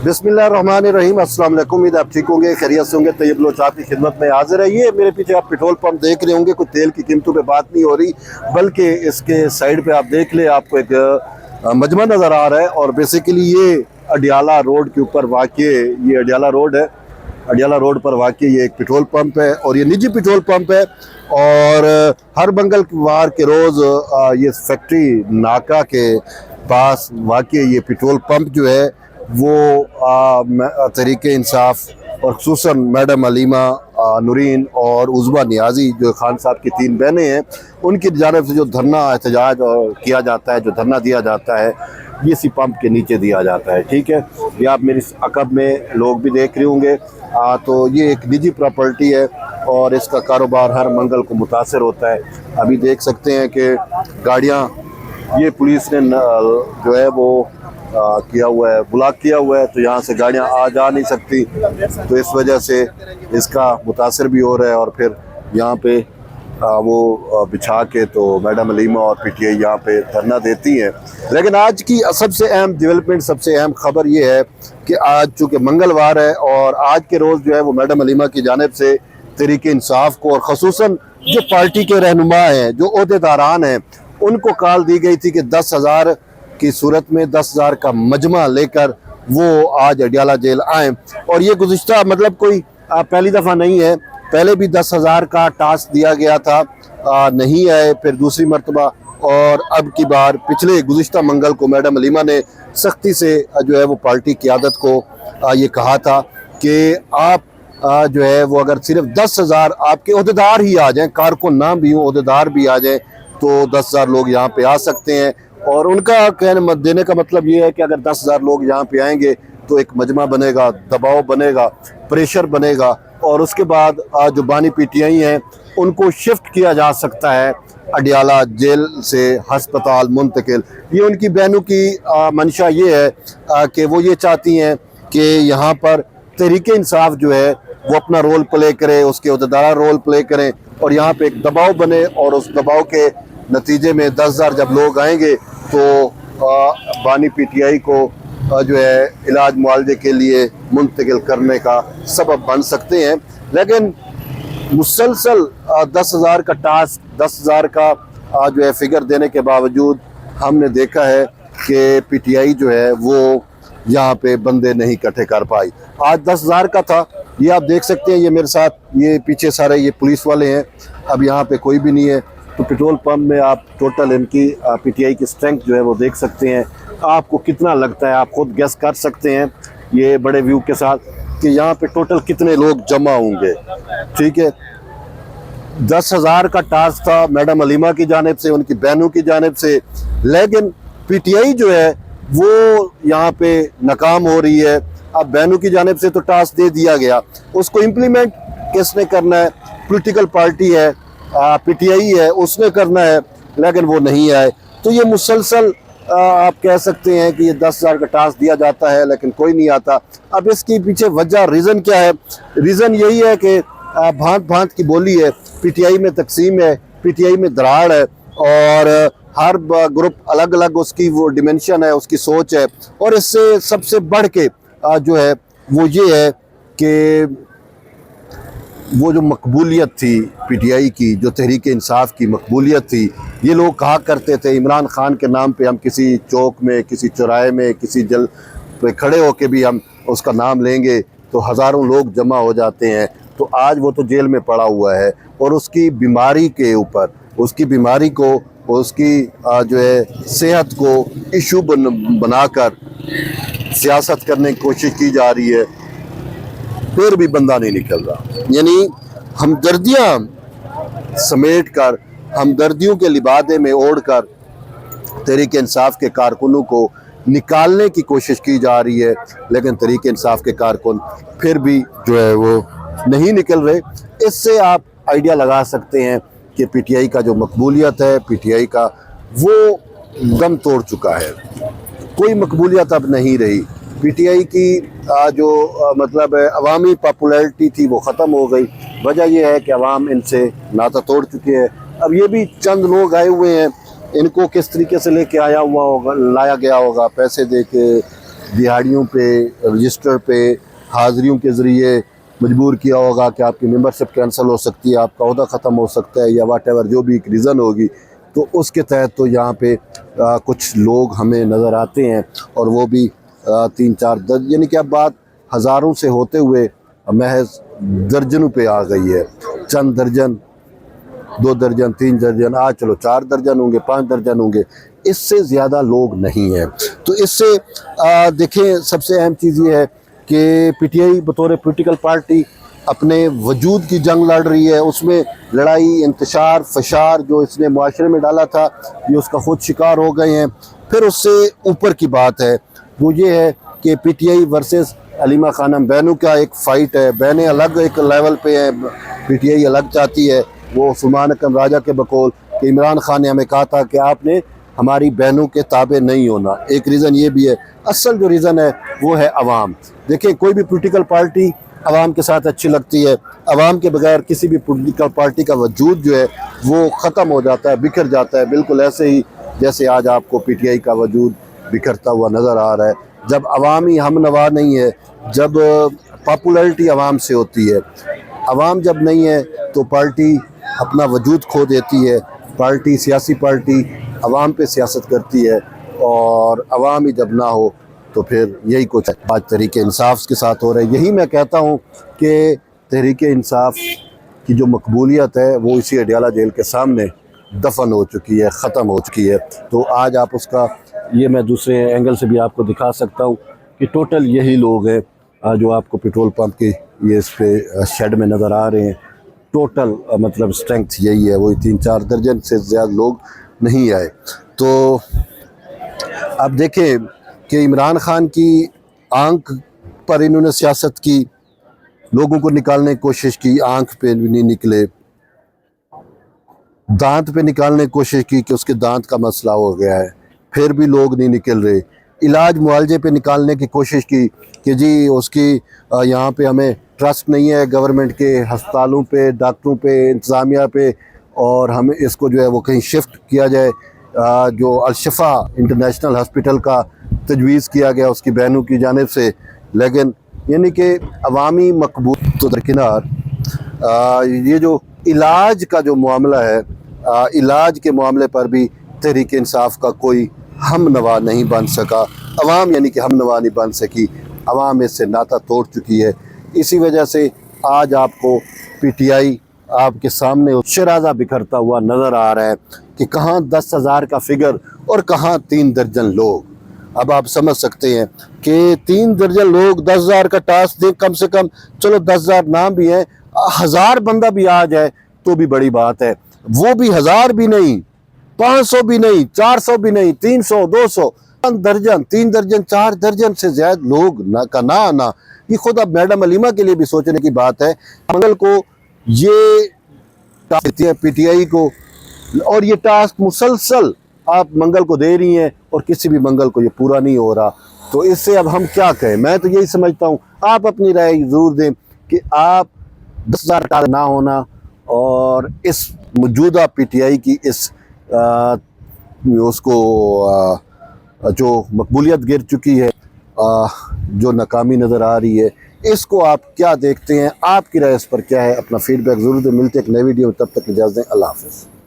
बिस्मिल्लाहिर्रहमानिर्रहीम। अस्सलाम वालेकुम। उम्मीद आप ठीक होंगे, खैरियत से होंगे। तैयब लोच आपकी खिदमत में हाजिर है। ये मेरे पीछे आप पेट्रोल पंप देख रहे होंगे। कुछ तेल की कीमतों पे बात नहीं हो रही, बल्कि इसके साइड पे आप देख ले, आपको एक मजमा नज़र आ रहा है। और बेसिकली ये अडियाला रोड के ऊपर वाक़, ये अडियाला रोड है। अडियाला रोड पर वाक़ ये एक पेट्रोल पंप है और ये निजी पेट्रोल पंप है। और हर मंगलवार के रोज़ ये फैक्ट्री नाका के पास वाक़ ये पेट्रोल पंप जो है वो तहरीके इंसाफ और खुसूसन मैडम अलीमा नूरीन और उज़मा नियाज़ी जो खान साहब की तीन बहनें हैं, उनकी जानिब से जो धरना एहतजाज और किया जाता है, जो धरना दिया जाता है, ये इसी पंप के नीचे दिया जाता है। ठीक है, ये आप मेरी अकब में लोग भी देख रहे होंगे। तो ये एक निजी प्रॉपर्टी है और इसका कारोबार हर मंगल को मुतासर होता है। अभी देख सकते हैं कि गाड़ियाँ, ये पुलिस ने जो है वो किया हुआ है, ब्लॉक किया हुआ है, तो यहाँ से गाड़ियाँ आ जा नहीं सकती। तो इस वजह से इसका मुतासर भी हो रहा है। और फिर यहाँ पे वो बिछा के तो मैडम अलीमा और पीटीआई यहाँ पे धरना देती हैं। लेकिन आज की सबसे अहम डेवलपमेंट, सबसे अहम खबर ये है कि आज चूँकि मंगलवार है और आज के रोज़ जो है वो मैडम अलीमा की जानिब से तहरीक इंसाफ को और ख़ुसूसन जो पार्टी के रहनुमा हैं, जो ओहदेदारान हैं, उनको कॉल दी गई थी कि 10,000 की सूरत में 10,000 का मजमा लेकर वो आज अडियाला जेल आएँ। और ये गुज़िश्ता मतलब कोई पहली दफ़ा नहीं है, पहले भी 10,000 का टास्क दिया गया था, नहीं आए, फिर दूसरी मरतबा। और अब की बार पिछले गुज़िश्ता मंगल को मैडम अलीमा ने सख्ती से जो है वो पार्टी क़यादत को ये कहा था कि आप जो है वो अगर सिर्फ 10,000 आपके ओहदेदार ही आ जाएं, कारकुन नाम भी हो, ओहदेदार भी आ जाएं, तो 10,000 लोग यहाँ पे आ सकते हैं। और उनका कहने देने का मतलब ये है कि अगर 10,000 लोग यहाँ पे आएंगे तो एक मजमा बनेगा, दबाव बनेगा, प्रेशर बनेगा। और उसके बाद जो बानी पीटीआई हैं उनको शिफ्ट किया जा सकता है अडियाला जेल से हस्पताल मुंतकिल। ये उनकी बहनों की मंशा ये है कि वो ये चाहती हैं कि यहाँ पर तहरीके इंसाफ जो है वो अपना रोल प्ले करे, उसके ओहदेदार रोल प्ले करें और यहाँ पे एक दबाव बने। और उस दबाव के नतीजे में 10,000 जब लोग आएंगे तो बानी पीटीआई को जो है इलाज मुआवजे के लिए मुंतकिल करने का सबब बन सकते हैं। लेकिन मुसलसल 10,000 का टास्क, 10,000 का जो है फिगर देने के बावजूद हमने देखा है कि पीटीआई जो है वो यहाँ पे बंदे नहीं इकट्ठे कर पाई। आज 10,000 का था, ये आप देख सकते हैं। ये मेरे साथ ये पीछे सारे ये पुलिस वाले हैं, अब यहाँ पे कोई भी नहीं है। तो पेट्रोल पंप में आप टोटल इनकी पीटीआई की स्ट्रेंथ जो है वो देख सकते हैं। आपको कितना लगता है, आप खुद गेस कर सकते हैं ये बड़े व्यू के साथ कि यहाँ पे टोटल कितने लोग जमा होंगे। ठीक है, 10,000 का टास्क था मैडम अलीमा की जानिब से, उनकी बहनों की जानिब से। लेकिन पीटीआई जो है वो यहाँ पे नाकाम हो रही है। अब बहनों की जानिब से तो टास्क दे दिया गया, उसको इम्प्लीमेंट किसने करना है? पॉलिटिकल पार्टी है, पीटीआई है, उसने करना है, लेकिन वो नहीं आए। तो ये मुसलसल आप कह सकते हैं कि ये 10,000 का टास्क दिया जाता है लेकिन कोई नहीं आता। अब इसके पीछे वजह, रीज़न क्या है? रीज़न यही है कि भांत भांत की बोली है, पीटीआई में तकसीम है, पीटीआई में दराड़ है और हर ग्रुप अलग अलग उसकी वो डिमेंशन है, उसकी सोच है। और इससे सबसे बढ़ के जो है वो ये है कि वो जो मकबूलियत थी पीटीआई की, जो तहरीक इंसाफ की मकबूलियत थी, ये लोग कहा करते थे इमरान खान के नाम पे हम किसी चौक में, किसी चौराहे में, किसी जल पे खड़े होके भी हम उसका नाम लेंगे तो हज़ारों लोग जमा हो जाते हैं। तो आज वो तो जेल में पड़ा हुआ है और उसकी बीमारी के ऊपर, उसकी बीमारी को, उसकी जो है सेहत को इशू बनाकर सियासत करने की कोशिश की जा रही है, फिर भी बंदा नहीं निकल रहा। यानी हमदर्दियाँ समेट कर, हमदर्दियों के लिबादे में ओढ़ कर तहरीक इंसाफ के कारकुनों को निकालने की कोशिश की जा रही है, लेकिन तहरीक इंसाफ के कारकुन फिर भी जो है वो नहीं निकल रहे। इससे आप आइडिया लगा सकते हैं कि पीटीआई का जो मकबूलियत है, पीटीआई का वो दम तोड़ चुका है, कोई मकबूलियत अब नहीं रही। पीटीआई की जो मतलब अवामी पॉपुलैरिटी थी वो ख़त्म हो गई। वजह यह है कि अवाम इनसे नाता तोड़ चुके हैं। अब ये भी चंद लोग आए हुए हैं, इनको किस तरीके से लेके आया हुआ होगा, लाया गया होगा, पैसे दे के दिहाड़ियों पे, रजिस्टर पे, हाज़िरियों के ज़रिए मजबूर किया होगा कि आपकी मेंबरशिप कैंसिल हो सकती है, आपका ओहदा ख़त्म हो सकता है, या वाट एवर जो भी एक रीज़न होगी, तो उसके तहत तो यहाँ पे कुछ लोग हमें नज़र आते हैं, और वो भी 3-4 दर्जन, यानी कि अब बात हज़ारों से होते हुए महज दर्जनों पे आ गई है। चंद दर्जन, 2 दर्जन, 3 दर्जन, आज चलो 4 दर्जन होंगे, 5 दर्जन होंगे, इससे ज़्यादा लोग नहीं हैं। तो इससे देखें, सबसे अहम चीज़ ये है कि पीटीआई बतौर पॉलिटिकल पार्टी अपने वजूद की जंग लड़ रही है। उसमें लड़ाई, इंतशार, फशार जो इसने मुआशरे में डाला था, ये उसका खुद शिकार हो गए हैं। फिर उससे ऊपर की बात है वो ये है कि पीटीआई वर्सेस हलीमा खानम बहनों का एक फ़ाइट है। बहनें अलग एक लेवल पे हैं, पीटीआई अलग चाहती है। वो सुल्तान अकरम राजा के बकौल कि इमरान खान ने हमें कहा था कि आपने हमारी बहनों के ताबे नहीं होना। एक रीज़न ये भी है। असल जो रीज़न है वो है अवाम। देखिए, कोई भी पॉलिटिकल पार्टी अवाम के साथ अच्छी लगती है। अवाम के बगैर किसी भी पॉलिटिकल पार्टी का वजूद जो है वो ख़त्म हो जाता है, बिखर जाता है। बिल्कुल ऐसे ही जैसे आज आपको पीटीआई का वजूद बिखरता हुआ नज़र आ रहा है। जब अवामी हम नवा नहीं है, जब पॉपुलैरिटी अवाम से होती है, अवाम जब नहीं है तो पार्टी अपना वजूद खो देती है। पार्टी, सियासी पार्टी अवाम पे सियासत करती है, और अवाम ही जब ना हो तो फिर यही कुछ आज तहरीक इंसाफ के साथ हो रहा है। यही मैं कहता हूँ कि तहरीक इंसाफ की जो मकबूलियत है वो इसी अडियाला जेल के सामने दफन हो चुकी है, ख़त्म हो चुकी है। तो आज आप उसका, ये मैं दूसरे एंगल से भी आपको दिखा सकता हूँ कि टोटल यही लोग हैं जो आपको पेट्रोल पंप के ये इस पे शेड में नज़र आ रहे हैं। टोटल मतलब स्ट्रेंथ यही है, वही 3-4 दर्जन से ज़्यादा लोग नहीं आए। तो अब देखें कि इमरान खान की आंख पर इन्होंने सियासत की, लोगों को निकालने की कोशिश की, आंख पे नहीं निकले, दांत पे निकालने की कोशिश की कि उसके दांत का मसला हो गया है, फिर भी लोग नहीं निकल रहे। इलाज मुआवजे पे निकालने की कोशिश की कि जी उसकी यहाँ पे हमें ट्रस्ट नहीं है गवर्नमेंट के हस्पतालों पे, डॉक्टरों पे, इंतज़ामिया पे, और हमें इसको जो है वो कहीं शिफ्ट किया जाए। जो अल-शिफा इंटरनेशनल हॉस्पिटल का तजवीज़ किया गया उसकी बहनों की जानिब से, लेकिन यानी कि अवामी मकबूल तो दरकिनार, ये जो इलाज का जो मामला है, इलाज के मामले पर भी तहरीक इंसाफ का कोई हम नवा नहीं बन सका। अवाम यानी कि हम नवा नहीं बन सकी, अवाम इससे नाता तोड़ चुकी है। इसी वजह से आज आपको पीटीआई आपके सामने शराजा बिखरता हुआ नज़र आ रहा है कि कहाँ 10,000 का फिगर और कहाँ 3 दर्जन लोग। अब आप समझ सकते हैं कि 3 दर्जन लोग 10,000 का टास्क दें, कम से कम चलो 10,000 नाम भी हैं, 1000 बंदा भी आ जाए तो भी बड़ी बात है। वो भी 1000 भी नहीं, 500 भी नहीं, 400 भी नहीं, 300, 200, 5 दर्जन, 3 दर्जन, 4 दर्जन से ज्यादा लोग ना आना, ये खुद अब मैडम अलीमा के लिए भी सोचने की बात है। मंगल को ये टास्क देती है पीटीआई को, और ये टास्क मुसलसल आप मंगल को दे रही हैं, और किसी भी मंगल को ये पूरा नहीं हो रहा। तो इससे अब हम क्या कहें? मैं तो यही समझता हूँ, आप अपनी राय ज़रूर दें कि आप 10,000 का ना होना और इस मौजूदा पीटीआई की इस उसको जो मकबूलियत गिर चुकी है, जो नाकामी नज़र आ रही है, इसको आप क्या देखते हैं? आपकी राय इस पर क्या है? अपना फीडबैक ज़रूर दें। मिलते एक नई वीडियो में, तब तक इजाज़त दें। अल्लाह हाफ़िज़।